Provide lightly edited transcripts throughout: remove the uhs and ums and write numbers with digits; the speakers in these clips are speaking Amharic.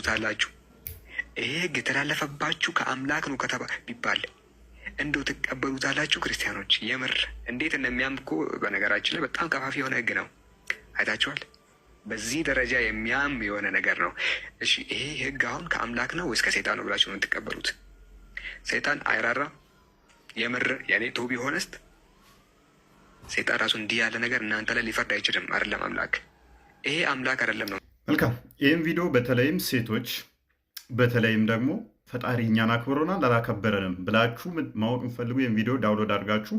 ትቀበሉታላችሁ። ይሄ ህግ የተላለፈባችሁ ከአምላክ ነው ቢባል እንደው ትቀበሉታላችሁ? ክርስቲያኖች የምር እንዴት እንደሚያም እኮ በነገራችን ላይ በጣም ከፋፊ የሆነ ህግ ነው። አይታችኋል? በዚህ ደረጃ የሚያም የሆነ ነገር ነው። እሺ ይሄ ህግ አሁን ከአምላክ ነው ወይስ ከሰይጣን ነው ብላችሁ ነው የምትቀበሉት? ሰይጣን አይራራ? የምር የኔ ቶቢ ሆነስት ሰይጣን ራሱ እንዲህ ያለ ነገር እናንተ ላይ ሊፈርድ አይችልም። አይደለም አምላክ፣ ይሄ አምላክ አይደለም ነው። መልካም። ይህም ቪዲዮ በተለይም ሴቶች በተለይም ደግሞ ፈጣሪ እኛን አክብሮናል አላከበረንም ብላችሁ ማወቅ የምፈልጉ ይህም ቪዲዮ ዳውንሎድ አድርጋችሁ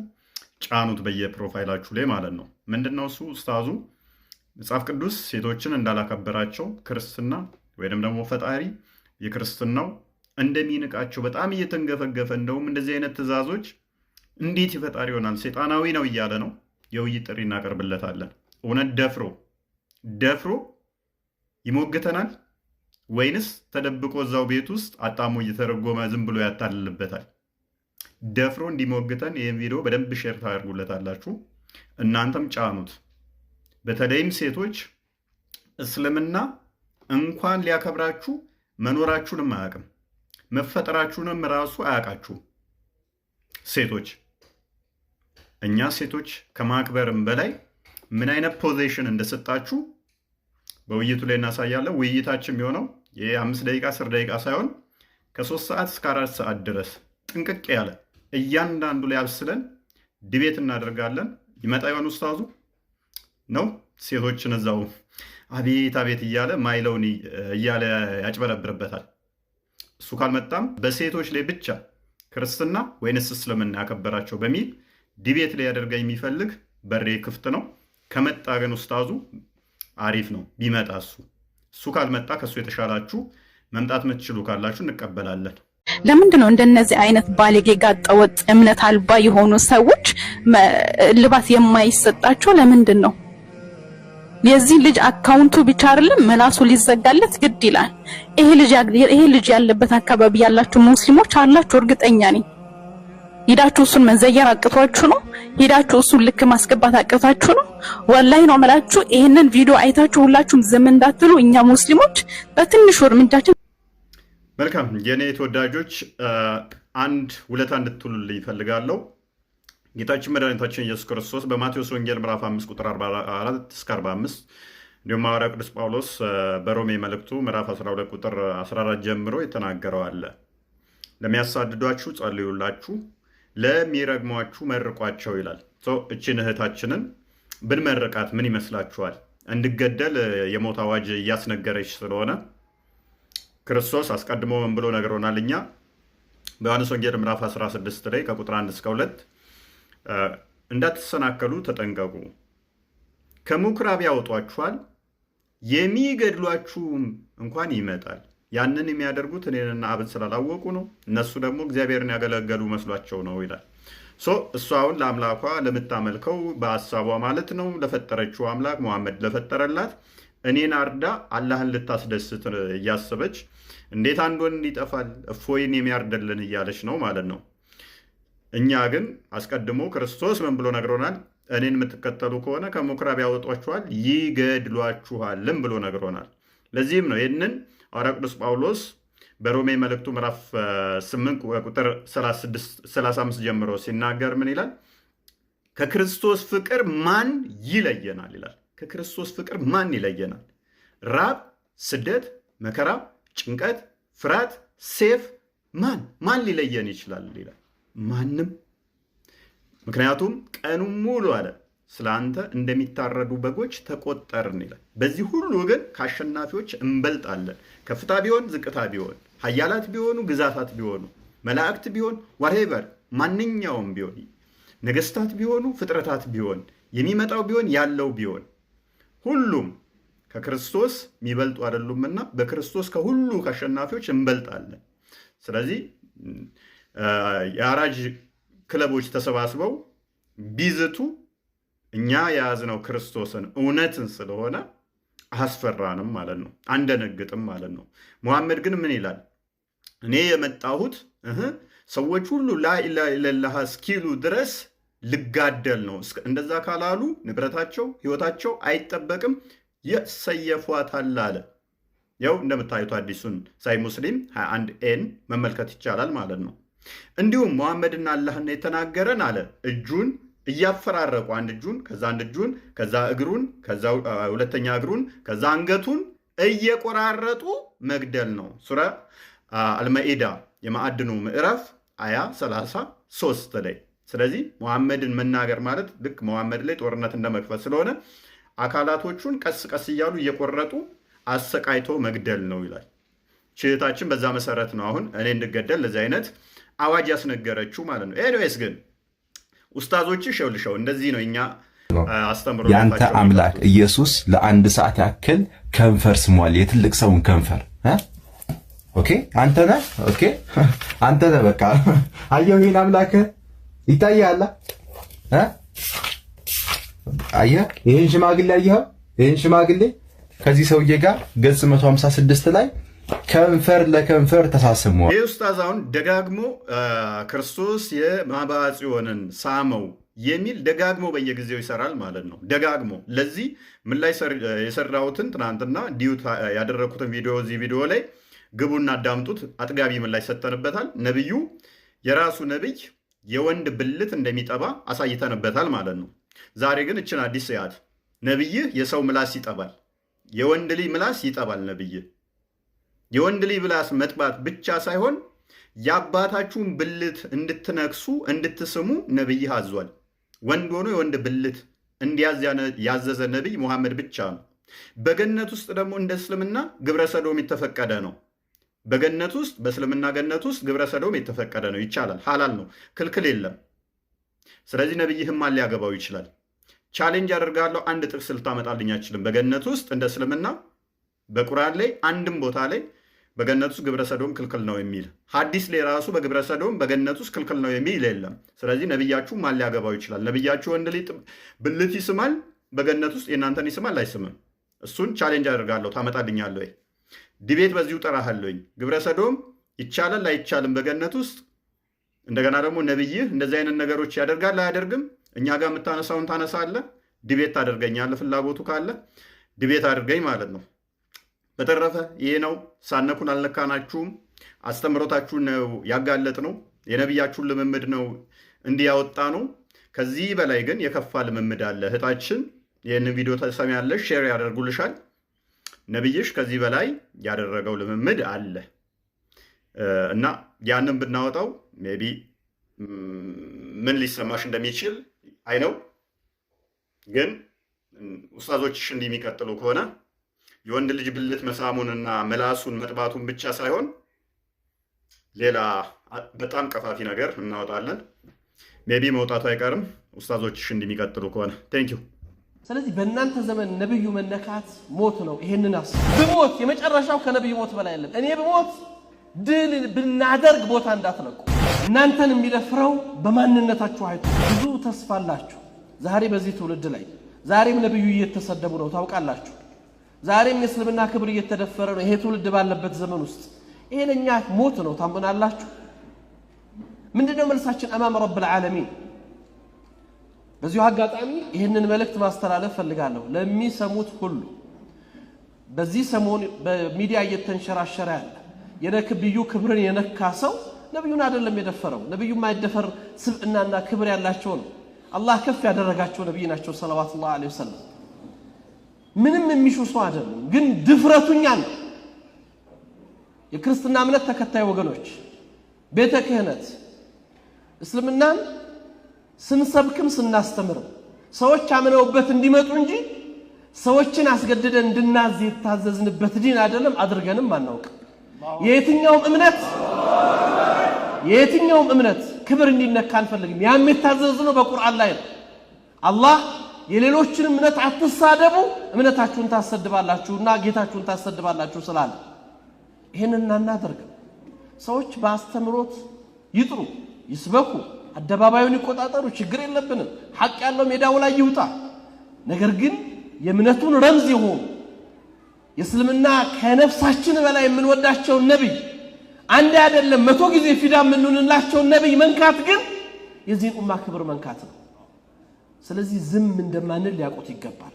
ጫኑት በየፕሮፋይላችሁ ላይ ማለት ነው። ምንድነው እሱ? ኡስታዙ መጽሐፍ ቅዱስ ሴቶችን እንዳላከበራቸው ክርስትና ወይም ደግሞ ፈጣሪ የክርስትናው እንደሚንቃቸው በጣም እየተንገፈገፈ እንደውም እንደዚህ አይነት ትእዛዞች እንዴት ይፈጣሪ ይሆናል ሰይጣናዊ ነው እያለ ነው። የውይይት ጥሪ እናቀርብለታለን። እውነት ደፍሮ ይሞግተናል ወይንስ ተደብቆ እዛው ቤት ውስጥ አጣሞ እየተረጎመ ዝም ብሎ ያታልልበታል? ደፍሮ እንዲሞግተን ይህን ቪዲዮ በደንብ ሼር ታደርጉለታላችሁ። እናንተም ጫኑት። በተለይም ሴቶች እስልምና እንኳን ሊያከብራችሁ መኖራችሁንም አያውቅም፣ መፈጠራችሁንም ራሱ አያውቃችሁ። ሴቶች እኛ ሴቶች ከማክበርም በላይ ምን አይነት ፖዚሽን እንደሰጣችሁ በውይይቱ ላይ እናሳያለን። ውይይታችን የሚሆነው የ5 ደቂቃ 10 ደቂቃ ሳይሆን ከ3 ሰዓት እስከ 4 ሰዓት ድረስ ጥንቅቅ ያለ እያንዳንዱ ላይ አብስለን ዲቤት እናደርጋለን። ይመጣ ይሆን ኡስታዙ ነው? ሴቶችን እዛው አቤት አቤት እያለ ማይለውን እያለ ያጭበረብርበታል። እሱ ካልመጣም በሴቶች ላይ ብቻ ክርስትና ወይንስ እስልምና ያከበራቸው በሚል ዲቤት ላይ ያደርጋ የሚፈልግ በሬ ክፍት ነው። ከመጣ ግን ኡስታዙ አሪፍ ነው ቢመጣ። እሱ ካልመጣ ከሱ የተሻላችሁ መምጣት የምትችሉ ካላችሁ እንቀበላለን። ለምንድን ነው እንደነዚህ አይነት ባለጌ ጋጠወጥ እምነት አልባ የሆኑ ሰዎች ልባት የማይሰጣቸው? ለምንድን ነው? የዚህ ልጅ አካውንቱ ብቻ አይደለም መላሱ ሊዘጋለት ግድ ይላል። ይሄ ልጅ ያለበት አካባቢ ያላችሁ ሙስሊሞች አላችሁ፣ እርግጠኛ ነኝ። ሄዳችሁ እሱን መዘየር አቅቷችሁ ነው? ሄዳችሁ እሱን ልክ ማስገባት አቅቷችሁ ነው? ወላሂ ነው የምላችሁ። ይሄንን ቪዲዮ አይታችሁ ሁላችሁም ዝም እንዳትሉ። እኛ ሙስሊሞች በትንሹ እርምጃችን። መልካም የኔ ተወዳጆች፣ አንድ ውለታ እንድትውሉልኝ ይፈልጋለሁ። ጌታችን መድኃኒታችን ኢየሱስ ክርስቶስ በማቴዎስ ወንጌል ምዕራፍ 5 ቁጥር 44 እስከ 45 እንዲሁም ሐዋርያው ቅዱስ ጳውሎስ በሮሜ መልእክቱ ምዕራፍ 12 ቁጥር 14 ጀምሮ የተናገረው አለ። ለሚያሳድዷችሁ ጸልዩላችሁ፣ ለሚረግሟችሁ መርቋቸው ይላል። እቺን እህታችንን ብንመርቃት ምን ይመስላችኋል? እንድገደል የሞት አዋጅ እያስነገረች ስለሆነ ክርስቶስ አስቀድሞ ምን ብሎ ነግሮናል? እኛ በዮሐንስ ወንጌል ምዕራፍ 16 ላይ ከቁጥር 1 እስከ 2 እንዳትሰናከሉ ተጠንቀቁ፣ ከምኵራብ ያወጧችኋል፣ የሚገድሏችሁም እንኳን ይመጣል። ያንን የሚያደርጉት እኔንና አብን ስላላወቁ ነው፣ እነሱ ደግሞ እግዚአብሔርን ያገለገሉ መስሏቸው ነው ይላል። እሷ አሁን ለአምላኳ ለምታመልከው በሀሳቧ ማለት ነው ለፈጠረችው አምላክ መሐመድ ለፈጠረላት እኔን አርዳ አላህን ልታስደስት እያሰበች እንዴት አንድ ወንድ ይጠፋል እፎይን የሚያርደልን እያለች ነው ማለት ነው። እኛ ግን አስቀድሞ ክርስቶስ ምን ብሎ ነግሮናል? እኔን የምትከተሉ ከሆነ ከምኵራብ ያወጧችኋል ይገድሏችኋልም ብሎ ነግሮናል። ለዚህም ነው ይህንን ሐዋርያው ቅዱስ ጳውሎስ በሮሜ መልእክቱ ምዕራፍ 8 ቁጥር 35 ጀምሮ ሲናገር ምን ይላል? ከክርስቶስ ፍቅር ማን ይለየናል ይላል። ከክርስቶስ ፍቅር ማን ይለየናል? ራብ፣ ስደት፣ መከራ፣ ጭንቀት፣ ፍርሃት፣ ሴፍ ማን ሊለየን ይችላል ይላል? ማንም። ምክንያቱም ቀኑን ሙሉ አለ ስለ አንተ እንደሚታረዱ በጎች ተቆጠርን ይላል። በዚህ ሁሉ ግን ከአሸናፊዎች እንበልጣለን። ከፍታ ቢሆን ዝቅታ ቢሆን፣ ኃያላት ቢሆኑ ግዛታት ቢሆኑ፣ መላእክት ቢሆን ዋትኤቨር ማንኛውም ቢሆን፣ ነገስታት ቢሆኑ ፍጥረታት ቢሆን፣ የሚመጣው ቢሆን ያለው ቢሆን ሁሉም ከክርስቶስ የሚበልጡ አይደሉምና በክርስቶስ ከሁሉ ከአሸናፊዎች እንበልጣለን። ስለዚህ የአራጅ ክለቦች ተሰባስበው ቢዝቱ እኛ የያዝነው ክርስቶስን እውነትን ስለሆነ አስፈራንም ማለት ነው፣ አንደነግጥም ማለት ነው። ሙሐመድ ግን ምን ይላል? እኔ የመጣሁት ሰዎች ሁሉ ላኢላሃ ኢለላህ እስኪሉ ድረስ ልጋደል ነው። እንደዛ ካላሉ ንብረታቸው ህይወታቸው አይጠበቅም፣ የሰየፏታል አለ። ያው እንደምታዩት አዲሱን ሳይ ሙስሊም 21ኤን መመልከት ይቻላል ማለት ነው። እንዲሁም መሐመድና አላህን የተናገረን አለ እጁን እያፈራረቁ አንድ እጁን ከዛ አንድ እጁን ከዛ እግሩን ከዛ ሁለተኛ እግሩን ከዛ አንገቱን እየቆራረጡ መግደል ነው። ሱራ አልማኢዳ የማዕድኑ ምዕራፍ አያ 33 ላይ። ስለዚህ መሐመድን መናገር ማለት ልክ መሐመድ ላይ ጦርነት እንደመክፈት ስለሆነ አካላቶቹን ቀስ ቀስ እያሉ እየቆረጡ አሰቃይቶ መግደል ነው ይላል። ችህታችን በዛ መሰረት ነው አሁን እኔ እንድገደል ለዚህ አይነት አዋጅ ያስነገረችው ማለት ነው። ኤኒዌይስ ግን ኡስታዞችሽ ይኸውልሽው እንደዚህ ነው እኛ አስተምሮ ያንተ አምላክ ኢየሱስ ለአንድ ሰዓት ያክል ከንፈር ስሟል፣ የትልቅ ሰውን ከንፈር ኦኬ አንተ ነህ ኦኬ አንተ ነህ በቃ አየሁ ይሄን አምላክ ይታያል አየህ ይሄን ሽማግሌ አየኸው ይሄን ሽማግሌ ከዚህ ሰውዬ ጋር ገጽ 156 ላይ ከንፈር ለከንፈር ተሳስሟል። ይህ ኡስታዝ አሁን ደጋግሞ ክርስቶስ የማባጽዮንን ሳመው የሚል ደጋግሞ በየጊዜው ይሰራል ማለት ነው። ደጋግሞ ለዚህ ምን ላይ የሰራሁትን ትናንትና ዲዩት ያደረኩትን ቪዲዮ እዚህ ቪዲዮ ላይ ግቡና አዳምጡት። አጥጋቢ ምን ላይ ሰጠንበታል። ነብዩ የራሱ ነብይ የወንድ ብልት እንደሚጠባ አሳይተንበታል ማለት ነው። ዛሬ ግን እችን አዲስ ሰዓት ነብይህ የሰው ምላስ ይጠባል፣ የወንድ ልጅ ምላስ ይጠባል። ነብይህ የወንድ ልጅ ምላስ መጥባት ብቻ ሳይሆን የአባታችሁን ብልት እንድትነክሱ እንድትስሙ ነብይህ አዟል። ወንድ ሆኖ የወንድ ብልት እንዲያዝ ያዘዘ ነብይ ሙሐመድ ብቻ ነው። በገነት ውስጥ ደግሞ እንደ እስልምና ግብረ ሰዶም የተፈቀደ ነው። በገነት ውስጥ በእስልምና ገነት ውስጥ ግብረ ሰዶም የተፈቀደ ነው፣ ይቻላል፣ ሐላል ነው፣ ክልክል የለም። ስለዚህ ነብይህም ማን ሊያገባው ይችላል? ቻሌንጅ አደርጋለሁ። አንድ ጥቅስ ልታመጣልኝ አትችልም። በገነት ውስጥ እንደ እስልምና በቁርአን ላይ አንድም ቦታ ላይ በገነት ውስጥ ግብረ ሰዶም ክልክል ነው የሚል ሐዲስ ላይ ራሱ በግብረ ሰዶም በገነት ውስጥ ክልክል ነው የሚል የለም። ስለዚህ ነብያችሁ ማን ሊያገባው ይችላል? ነብያችሁ ወንድ ልጅ ብልት ይስማል፣ በገነት ውስጥ የእናንተን ይስማል አይስምም? እሱን ቻሌንጅ አደርጋለሁ። ታመጣልኛለህ ወይ? ዲቤት በዚሁ ጠራሃለኝ። ግብረ ሰዶም ይቻላል አይቻልም በገነት ውስጥ? እንደገና ደግሞ ነብይህ እንደዚህ አይነት ነገሮች ያደርጋል አያደርግም? እኛ ጋር የምታነሳውን ታነሳለህ፣ ዲቤት ታደርገኛለህ። ፍላጎቱ ካለ ዲቤት አድርገኝ ማለት ነው። በተረፈ ይሄ ነው። ሳነኩን አልነካናችሁም። አስተምሮታችሁን ነው ያጋለጥ ነው። የነብያችሁን ልምምድ ነው እንዲያወጣ ነው። ከዚህ በላይ ግን የከፋ ልምምድ አለ። እህታችን ይህንን ቪዲዮ ተሰሚያለሽ፣ ሼር ያደርጉልሻል። ነብይሽ ከዚህ በላይ ያደረገው ልምምድ አለ እና ያንን ብናወጣው ሜቢ ምን ሊሰማሽ እንደሚችል አይነው። ግን ኡስታዞችሽ እንዲህ የሚቀጥሉ ከሆነ የወንድ ልጅ ብልት መሳሙንና መላሱን መጥባቱን ብቻ ሳይሆን ሌላ በጣም ቀፋፊ ነገር እናወጣለን። ሜቢ መውጣቱ አይቀርም ኡስታዞችሽ እንዲህ የሚቀጥሉ ከሆነ ቴንክ ዩ። ስለዚህ በእናንተ ዘመን ነብዩ መነካት ሞት ነው። ይሄንን ብሞት የመጨረሻው ከነብዩ ሞት በላይ አይደለም። እኔ ብሞት ድል ብናደርግ ቦታ እንዳትለቁ። እናንተን የሚደፍረው በማንነታችሁ አይቶ ብዙ ተስፋ አላችሁ። ዛሬ በዚህ ትውልድ ላይ ዛሬም ነብዩ እየተሰደቡ ነው ታውቃላችሁ። ዛሬም የእስልምና ክብር እየተደፈረ ነው ይሄ ትውልድ ባለበት ዘመን ውስጥ። ይሄ ለኛ ሞት ነው። ታምናላችሁ? ምንድነው መልሳችን? አማም ረብል ዓለሚን። በዚሁ አጋጣሚ ይህንን መልእክት ማስተላለፍ ፈልጋለሁ ለሚሰሙት ሁሉ። በዚህ ሰሞን በሚዲያ እየተንሸራሸረ ያለ የነብዩ ክብርን የነካ ሰው ነብዩን አይደለም የደፈረው። ነብዩ ማይደፈር ስብዕናና ክብር ያላቸው ነው። አላህ ከፍ ያደረጋቸው ነብይ ናቸው ሰለላሁ ዐለይሂ ወሰለም። ምንም የሚሹ ሰው አይደለም። ግን ድፍረቱኛ ነው። የክርስትና እምነት ተከታይ ወገኖች ቤተ ክህነት እስልምናን ስንሰብክም ስናስተምርም ሰዎች አምነውበት እንዲመጡ እንጂ ሰዎችን አስገድደን እንድናዝ የታዘዝንበት ዲን አይደለም። አድርገንም አናውቅም። የየትኛውም እምነት ክብር እንዲነካ አንፈልግም። ያም የታዘዝነው በቁርአን ላይ ነው። አላህ የሌሎችን እምነት አትሳደቡ እምነታችሁን ታሰድባላችሁና ጌታችሁን ታሰድባላችሁ ስላለ ይሄንን እናናደርግ። ሰዎች በአስተምሮት ይጥሩ፣ ይስበኩ፣ አደባባዩን ይቆጣጠሩ፣ ችግር የለብንም። ሐቅ ያለው ሜዳው ላይ ይውጣ። ነገር ግን የእምነቱን ረምዝ ይሁን የእስልምና ከነፍሳችን በላይ የምንወዳቸው ነብይ አንድ አይደለም 100 ጊዜ ፊዳ የምንሆንላቸው ነብይ መንካት ግን የዚህን ኡማ ክብር መንካት ነው። ስለዚህ ዝም እንደማንል ሊያውቁት ይገባል።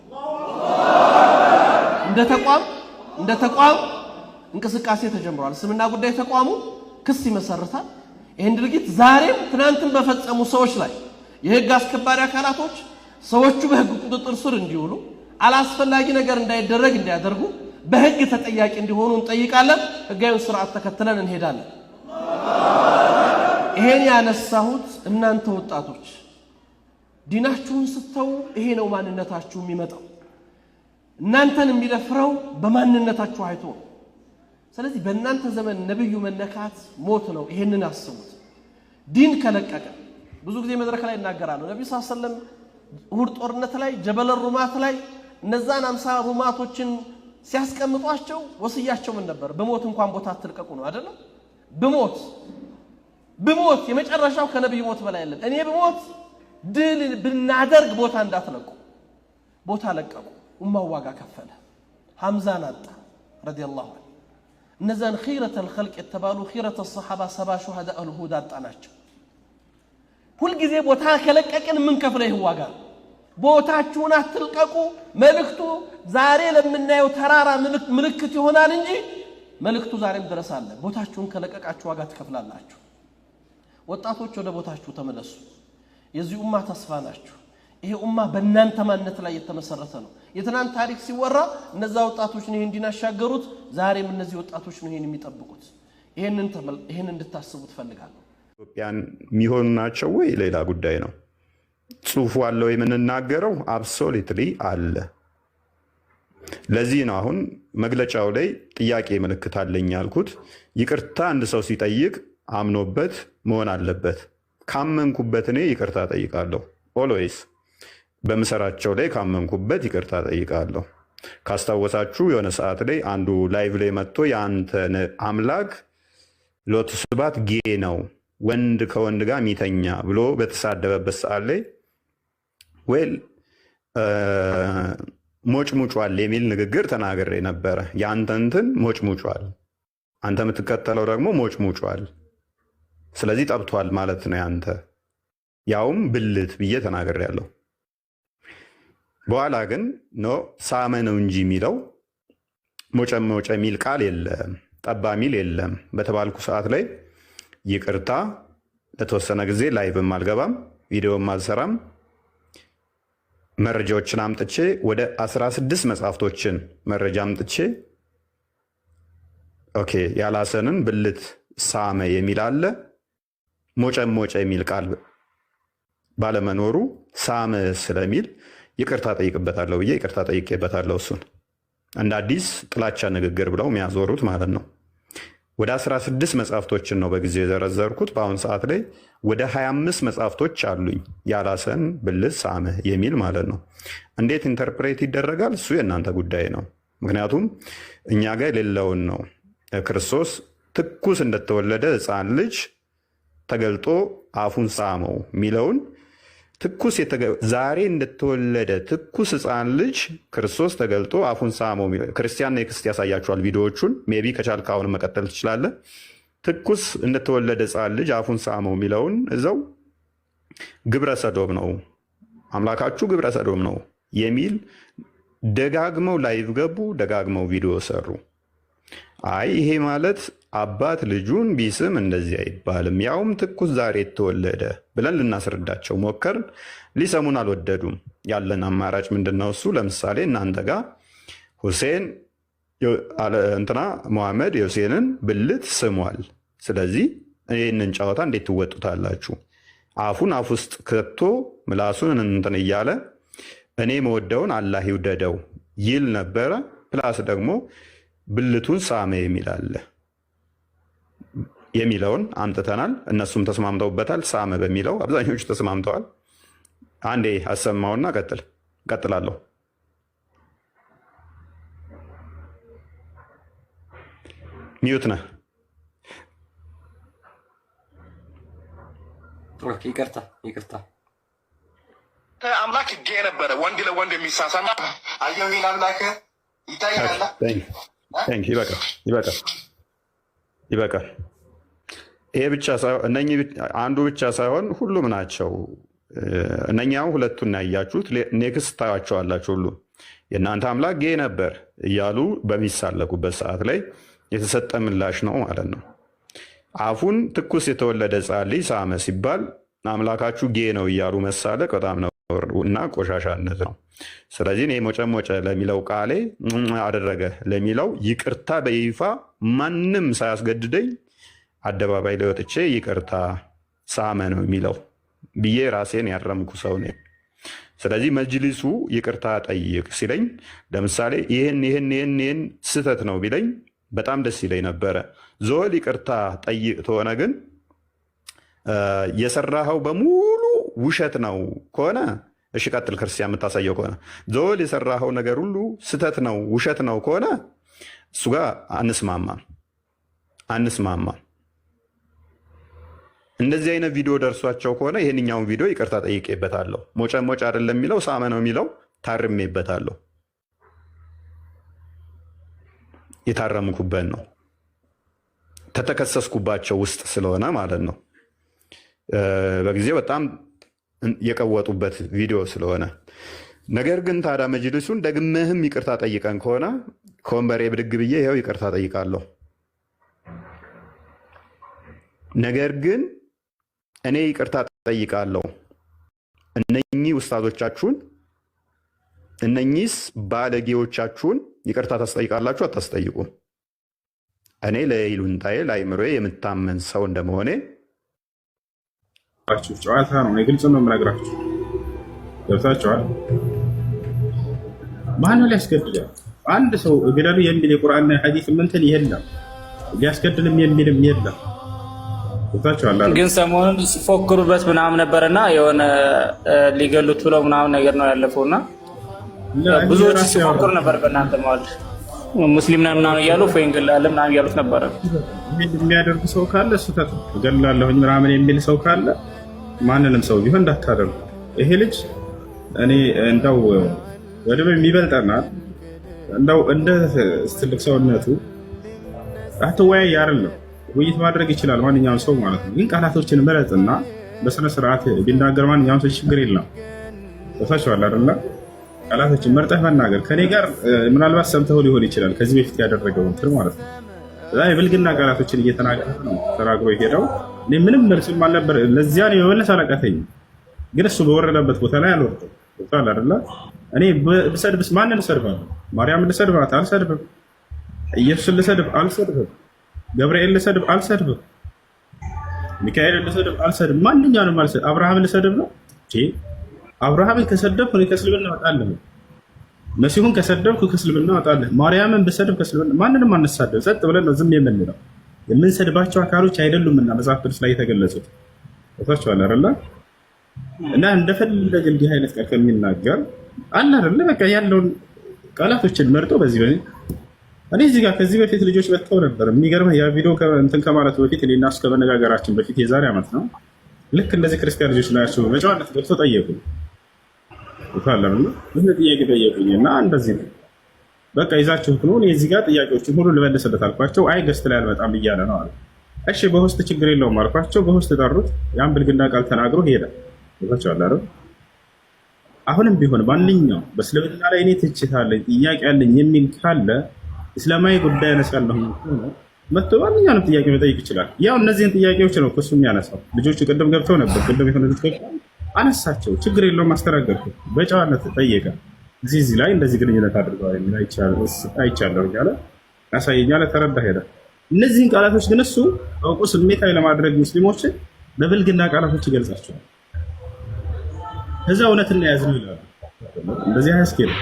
እንደ ተቋም እንቅስቃሴ ተጀምሯል። እስልምና ጉዳይ ተቋሙ ክስ ይመሰርታል። ይህን ድርጊት ዛሬም ትናንትን በፈጸሙ ሰዎች ላይ የህግ አስከባሪ አካላቶች ሰዎቹ በህግ ቁጥጥር ስር እንዲውሉ አላስፈላጊ ነገር እንዳይደረግ እንዲያደርጉ በህግ ተጠያቂ እንዲሆኑ እንጠይቃለን። ህጋዊውን ስርዓት ተከትለን እንሄዳለን። ይሄን ያነሳሁት እናንተ ወጣቶች ዲናችሁን ስተው ይሄ ነው ማንነታችሁ የሚመጣው። እናንተን የሚደፍረው በማንነታችሁ አይቶ ነው። ስለዚህ በእናንተ ዘመን ነብዩ መነካት ሞት ነው። ይሄንን አስቡት። ዲን ከለቀቀ ብዙ ጊዜ መድረክ ላይ እናገራለሁ። ነብዩ ሰለላሁ ዐለይሂ ወሰለም እሁድ ጦርነት ላይ ጀበል ሩማት ላይ እነዛን 50 ሩማቶችን ሲያስቀምጧቸው ወስያቸው ምን ነበር? በሞት እንኳን ቦታ አትልቀቁ ነው አይደል? በሞት የመጨረሻው ከነብዩ ሞት በላይ አይደለም። እኔ በሞት ድል ብናደርግ ቦታ እንዳትለቁ። ቦታ ለቀቁ። ኡማው ዋጋ ከፈለ። ሐምዛን አጣ ረዲየላሁ ዐንሁ። እነዛን ኺረተል ኸልቅ የተባሉ ኺረተ ሰሃባ 70 ሹሃዳ አልሁድ አጣናቸው። ሁልጊዜ ቦታ ከለቀቅን ምን ከፍለው ይህ ዋጋ። ቦታችሁን አትልቀቁ። መልእክቱ ዛሬ ለምናየው ተራራ ምልክት ይሆናል እንጂ መልእክቱ ዛሬም ድረስ አለ። ቦታችሁን ከለቀቃችሁ ዋጋ ትከፍላላችሁ። ወጣቶች ወደ ቦታችሁ ተመለሱ። የዚህ ኡማ ተስፋ ናችሁ። ይሄ ኡማ በእናንተ ማንነት ላይ የተመሰረተ ነው። የትናንት ታሪክ ሲወራ እነዛ ወጣቶች ነው ይሄን እንዲናሻገሩት፣ ዛሬም እነዚህ ወጣቶች ነው ይሄን የሚጠብቁት። ይሄን እንድታስቡ ትፈልጋለሁ። ኢትዮጵያን የሚሆኑ ናቸው ወይ ሌላ ጉዳይ ነው። ጽሁፉ አለው የምንናገረው አብሶሉትሊ አለ። ለዚህ ነው አሁን መግለጫው ላይ ጥያቄ ምልክት አለኝ ያልኩት። ይቅርታ አንድ ሰው ሲጠይቅ አምኖበት መሆን አለበት። ካመንኩበት እኔ ይቅርታ ጠይቃለሁ። ኦልዌይስ በምሰራቸው ላይ ካመንኩበት ይቅርታ ጠይቃለሁ። ካስታወሳችሁ የሆነ ሰዓት ላይ አንዱ ላይቭ ላይ መጥቶ የአንተን አምላክ ሎቱ ስብሐት ጌ ነው ወንድ ከወንድ ጋር ሚተኛ ብሎ በተሳደበበት ሰዓት ላይ ዌል ሞጭሙጯል የሚል ንግግር ተናግሬ ነበረ። የአንተ እንትን ሞጭሙጯል፣ አንተ የምትከተለው ደግሞ ሞጭሙጯል። ስለዚህ ጠብቷል ማለት ነው ያንተ፣ ያውም ብልት ብዬ ተናግሬያለሁ። በኋላ ግን ኖ ሳመ ነው እንጂ የሚለው ሞጨ የሚል ቃል የለም፣ ጠባ የሚል የለም በተባልኩ ሰዓት ላይ ይቅርታ ለተወሰነ ጊዜ ላይቭም አልገባም፣ ቪዲዮም አልሰራም። መረጃዎችን አምጥቼ ወደ 16 መጽሐፍቶችን መረጃ አምጥቼ ኦኬ ያላሰንን ብልት ሳመ የሚል አለ፣ ሞጨ የሚል ቃል ባለመኖሩ ሳመ ስለሚል ይቅርታ ጠይቅበታለሁ ብዬ ይቅርታ ጠይቄበታለሁ። እሱን እንደ አዲስ ጥላቻ ንግግር ብለው የሚያዞሩት ማለት ነው። ወደ 16 መጽሐፍቶችን ነው በጊዜ የዘረዘርኩት። በአሁን ሰዓት ላይ ወደ 25 መጽሐፍቶች አሉኝ ያላሰን ብልት ሳመ የሚል ማለት ነው። እንዴት ኢንተርፕሬት ይደረጋል? እሱ የእናንተ ጉዳይ ነው። ምክንያቱም እኛ ጋር የሌለውን ነው። ክርስቶስ ትኩስ እንደተወለደ ሕፃን ልጅ ተገልጦ አፉን ሳመው የሚለውን ትኩስ ዛሬ እንደተወለደ ትኩስ ሕፃን ልጅ ክርስቶስ ተገልጦ አፉን ሳመው። ክርስቲያን ኔክስት ያሳያችኋል ቪዲዮዎቹን። ሜቢ ከቻልክ አሁን መቀጠል ትችላለህ። ትኩስ እንደተወለደ ሕፃን ልጅ አፉን ሳመው የሚለውን እዛው ግብረ ሰዶም ነው አምላካችሁ ግብረ ሰዶም ነው የሚል ደጋግመው ላይቭ ገቡ፣ ደጋግመው ቪዲዮ ሰሩ። አይ ይሄ ማለት አባት ልጁን ቢስም እንደዚህ አይባልም፣ ያውም ትኩስ ዛሬ የተወለደ ብለን ልናስረዳቸው ሞከርን። ሊሰሙን አልወደዱም። ያለን አማራጭ ምንድነው? እሱ ለምሳሌ እናንተ ጋር ሁሴን እንትና መሐመድ የሁሴንን ብልት ስሟል። ስለዚህ ይህንን ጨዋታ እንዴት ትወጡታላችሁ? አፉን አፍ ውስጥ ከቶ ምላሱን እንትን እያለ እኔ መወደውን አላህ ይውደደው ይል ነበረ። ፕላስ ደግሞ ብልቱን ሳመ የሚላለ የሚለውን አምጥተናል። እነሱም ተስማምተውበታል። ሳመ በሚለው አብዛኞቹ ተስማምተዋል። አንዴ አሰማውና ቀጥላለሁ። ሚዩት ነህ። ይቅርታ አምላክ ጌ ነበረ፣ ወንድ ለወንድ የሚሳሳና አየሁ ይል አምላክ ይታያል። ይበቃል። ይሄ ብቻ ሳይሆን እነኚህ አንዱ ብቻ ሳይሆን ሁሉም ናቸው። እነኛው ሁለቱን ያያችሁት ኔክስት ታያቸዋላችሁ። ሁሉ የእናንተ አምላክ ጌ ነበር እያሉ በሚሳለቁበት ሰዓት ላይ የተሰጠ ምላሽ ነው ማለት ነው። አፉን ትኩስ የተወለደ ሕፃን ልጅ ሳመ ሲባል አምላካችሁ ጌ ነው እያሉ መሳለቅ በጣም ነውር እና ቆሻሻነት ነው። ስለዚህ እኔ ሞጨ ለሚለው ቃሌ አደረገ ለሚለው ይቅርታ በይፋ ማንም ሳያስገድደኝ አደባባይ ላይ ወጥቼ ይቅርታ ሳመ ነው የሚለው ብዬ ራሴን ያረምኩ ሰው ነኝ። ስለዚህ መጅሊሱ ይቅርታ ጠይቅ ሲለኝ ለምሳሌ ይህን ስህተት ነው ቢለኝ በጣም ደስ ይለኝ ነበረ። ዞል ይቅርታ ጠይቅ ተሆነ ግን የሰራኸው በሙሉ ውሸት ነው ከሆነ እሺ ቀጥል። ክርስቲያን የምታሳየው ከሆነ ዞል የሰራኸው ነገር ሁሉ ስህተት ነው ውሸት ነው ከሆነ እሱ ጋር አንስማማም። እንደዚህ አይነት ቪዲዮ ደርሷቸው ከሆነ ይህንኛውን ቪዲዮ ይቅርታ ጠይቄበታለሁ። ሞጨ አይደለም የሚለው ሳመ ነው የሚለው ታርሜበታለሁ። የታረምኩበት ነው ተተከሰስኩባቸው ውስጥ ስለሆነ ማለት ነው። በጊዜው በጣም የቀወጡበት ቪዲዮ ስለሆነ። ነገር ግን ታዲያ መጅልሱን ደግመህም ይቅርታ ጠይቀን ከሆነ ከወንበሬ ብድግ ብዬ ይኸው ይቅርታ ጠይቃለሁ። ነገር ግን እኔ ይቅርታ ጠይቃለሁ፣ እነኚህ ውስታዞቻችሁን እነኚህስ ባለጌዎቻችሁን ይቅርታ ታስጠይቃላችሁ አታስጠይቁም? እኔ ለይሉንታዬ ለአይምሮዬ የምታመን ሰው እንደመሆኔ ጨዋታ ነው። ግልጽ ነው የምነግራችሁ። ገብታችኋል? ማነው ሊያስገድዳል? አንድ ሰው እግደሉ የሚል የቁርአንና የሐዲስ ምንትን የለም፣ ሊያስገድልም የሚልም የለም። ገብታችኋል? ግን ሰሞኑን ሲፎክሩበት ምናምን ነበርና የሆነ ሊገሉት ብለው ምናምን ነገር ነው ያለፈውና ብዙዎች ሲፎክሩ ነበር። በእናንተ ማለት ሙስሊም ነን ምናምን እያሉ ወይ እንገላለን ምናምን እያሉት ነበረ። የሚያደርግ ሰው ካለ ስህተት እገላለሁኝ ምናምን የሚል ሰው ካለ ማንንም ሰው ቢሆን እንዳታደርጉ። ይሄ ልጅ እኔ እንደው ወደም የሚበልጠናል እንደው እንደ ትልቅ ሰውነቱ አትወያይ አይደለም ውይይት ማድረግ ይችላል ማንኛውም ሰው ማለት ነው። ግን ቃላቶችን መረጥና በስነ ስርዓት ቢናገር ማንኛውም ሰው ችግር የለም። ተሳሽዋል አይደለ? ቃላቶችን መርጠህ መናገር ከኔ ጋር ምናልባት ሰምተው ሊሆን ይችላል ከዚህ በፊት ያደረገው እንትን ማለት ነው። የብልግና ቃላቶችን እየተናገረ ነው ተናግሮ የሄደው። እኔ ምንም መልስም አልነበር ለዚያ ነው የመለስ አላቃተኝም። ግን እሱ በወረደበት ቦታ ላይ አልወርድም። ወጣል አይደለ? እኔ ብሰድብስ ማንን እሰድባለሁ? ማርያምን ልሰድባት አልሰድብም። ኢየሱስን ልሰድብ አልሰድብም። ገብርኤል ልሰድብ አልሰድብም። ሚካኤል ልሰድብ አልሰድብም። ማንኛውንም አልሰድብ። አብርሃምን ልሰድብ ነው እንጂ አብርሃምን ከሰደብኩ እኔ ከእስልምና እወጣለሁ። መሲሁን ከሰደብኩ ከእስልምና እወጣለሁ። ማርያምን ብሰድብ ከእስልምና ማንንም አንሳደብ። ጸጥ ብለን ነው ዝም የምንለው። የምንሰድባቸው አካሎች አይደሉምና መጽሐፍ ቅዱስ ላይ የተገለጹት ወጣቸዋል አይደለ? እና እንደፈለገ እንዲህ አይነት ቃል ከሚናገር አለ አይደለ? በቃ ያለውን ቃላቶችን መርጦ በዚህ እኔ እዚህ ጋር ከዚህ በፊት ልጆች መጥተው ነበር። የሚገርምህ ያ ቪዲዮ እንትን ከማለቱ በፊት እኔና እሱ ከመነጋገራችን በፊት የዛሬ ዓመት ነው። ልክ እንደዚህ ክርስቲያን ልጆች ናቸው በጨዋነት ገብተው ጠየቁኝ። ጥያቄ ጠየቁኝ እና እንደዚህ ነው በቃ ይዛችሁት ነው እኔ እዚህ ጋር ጥያቄዎችን ሁሉ ልመልስለት አልኳቸው። አይ ገስት ላይ አልመጣም እያለ ነው አለ። እሺ በውስጥ ችግር የለውም አልኳቸው። በውስጥ ጠሩት። ያን ብልግና ቃል ተናግሮ ሄደ። አሁንም ቢሆን ማንኛው በእስልምና ላይ እኔ ትችት አለኝ ጥያቄ አለኝ የሚል ካለ እስላማዊ ጉዳይ ያነሳለሁ መጥቶ ማንኛውንም ጥያቄ መጠየቅ ይችላል። ያው እነዚህን ጥያቄዎች ነው እሱ የሚያነሳው። ልጆቹ ቅድም ገብተው ነበር። ቅድም የሆነ ልጅ አነሳቸው። ችግር የለውም አስተናገድኩ። በጨዋነት ጠየቀ። እዚህ ላይ እንደዚህ ግንኙነት አድርገዋል የሚል አይቻለሁ እያለ ያሳየኛል። ተረዳ ሄደ። እነዚህን ቃላቶች ግን እሱ አውቁ ስሜታዊ ለማድረግ ሙስሊሞችን በብልግና ቃላቶች ይገልጻቸዋል። ከዛ እውነትና ያዝኑ ይላሉ። እንደዚህ አያስኬድም።